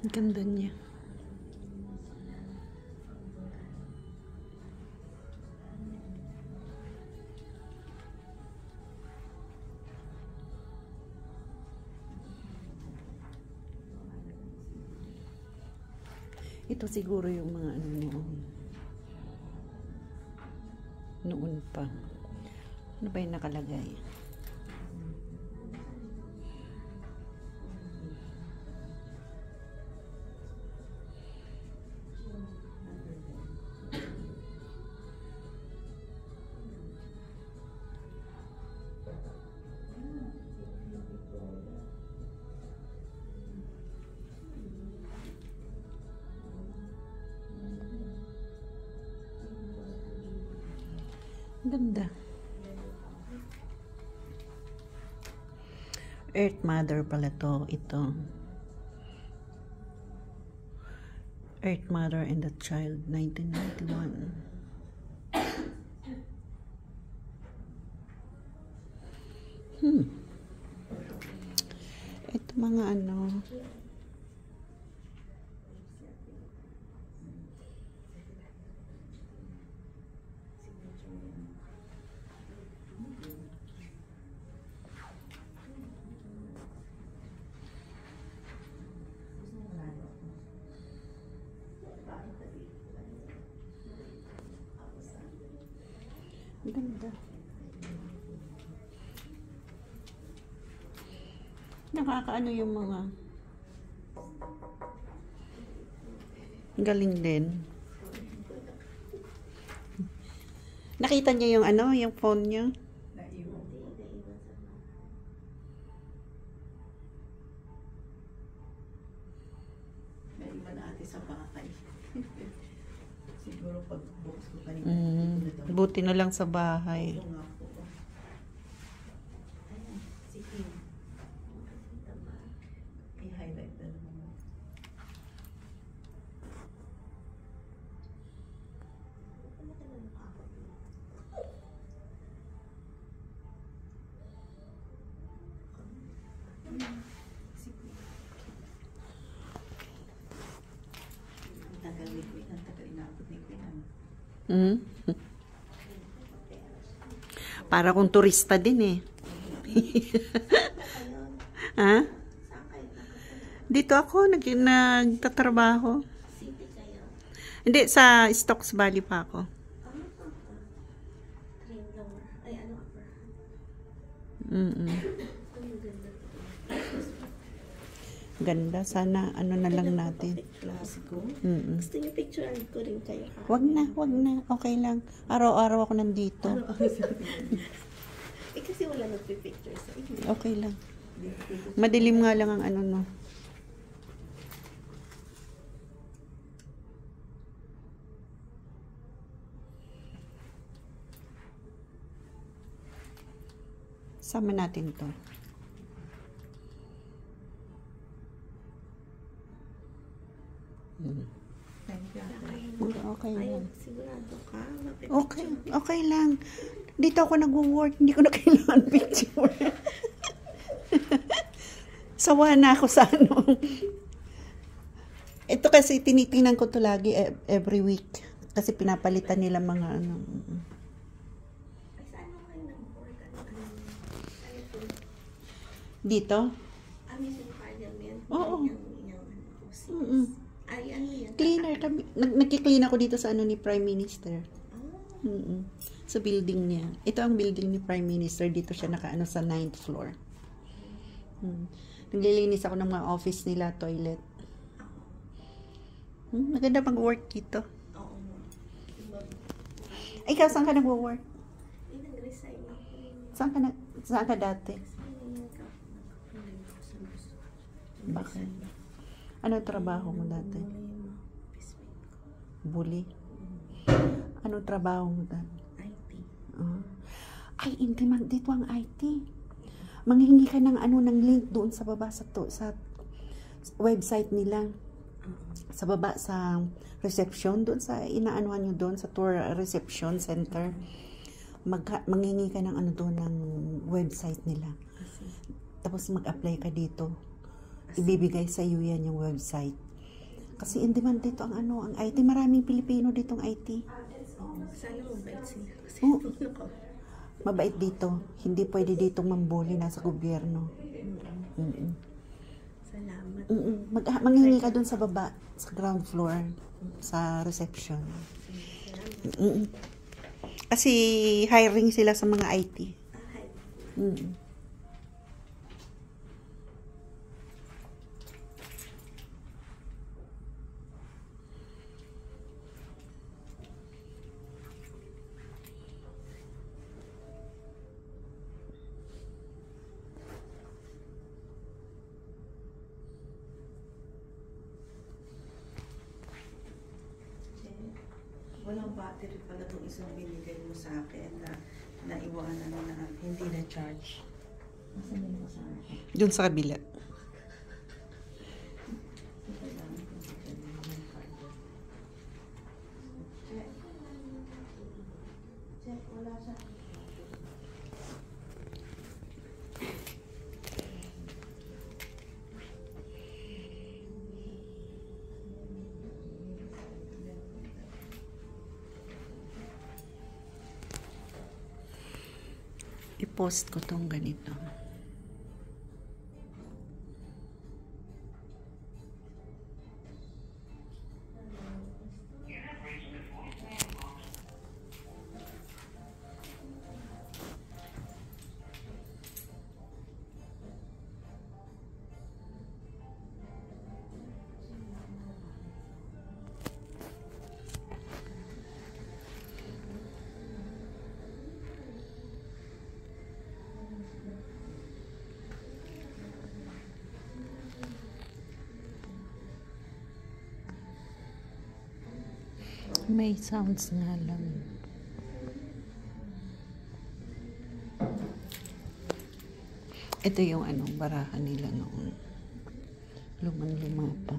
Ang ganda niya. Ito siguro yung mga ano noon pa. Ano ba yung nakalagay? Ganda. Earth Mother pala to. Ito. Earth Mother and the Child, 1991. Ito mga ano. Ganda. Nakakaano yung mga galing din. Nakita niyo yung ano, yung phone niyo? Naiwan ate sa bahay. Siguro pag bukas ko kanina. Buti na lang sa bahay. Ito nga po. Ayan, sige. I-highlight na naman. Ang tagal inaabot ni Queen. Para kung turista din eh. Ha? Dito ako nagtatrabaho. Hindi, sa Stocks Valley pa ako. Ganda. Sana ano na lang natin. Klasiko. Gusto niyo picturean ko rin kayo. Wag na. Okay lang. Araw-araw ako nandito. Kasi wala nagpipicture sa inyo. Okay lang. Madilim nga lang ang ano no. Sama natin to. Okay lang. Sigurado ka? Okay lang. Dito ako nag-work, hindi ko na kailangan picture. Sawa na ako sa ano. Ito kasi tinitingnan ko to lagi every week. Kasi pinapalitan nila mga ano. Saan mo kayo nag-work? Dito? Yung parliament? Oo. Ay, ano yan? Cleaner. Nagki-clean ako dito sa ano ni Prime Minister. Sa building niya. Ito ang building ni Prime Minister. Dito siya nakaano sa 9th floor. Naglilinis ako ng mga office nila, toilet. Maganda mag-work dito. Oo. Ikaw, saan ka nag-work? Nag-resign ako. Saan ka dati? Bakit? Ano trabaho mo dati? Bully? Ano trabaho mo dati? IT. Ay, hindi man. Dito ang IT. Manghingi ka ng ano, ng link doon sa baba sa website nila. Sa baba sa reception, doon sa inaanuhan nyo doon sa tour reception center. Manghingi ka ng ano doon ng website nila. Tapos mag-apply ka dito. Ibibigay sa iyo yan yung website. Kasi in demand dito ang ano, ang IT. Maraming Pilipino dito ang IT. Sana mabait sila. Kasi Oh. ako. Mabait dito. Hindi pwede ditong mambuli nasa gobyerno. Mm-mm. Salamat. Manghingi ka dun sa baba, sa ground floor, sa reception. Mm-mm. Kasi hiring sila sa mga IT. Hi. Mm. Walang battery pala itong isang binigay mo sa akin na naiwanan na hindi na-charge. Nasaan yung kasama ko? Dun sa kabila. Check, wala siya. I-post ko tong ganito. May sounds nga lang. Ito yung anong barahan nila noon. Lumang-luma pa.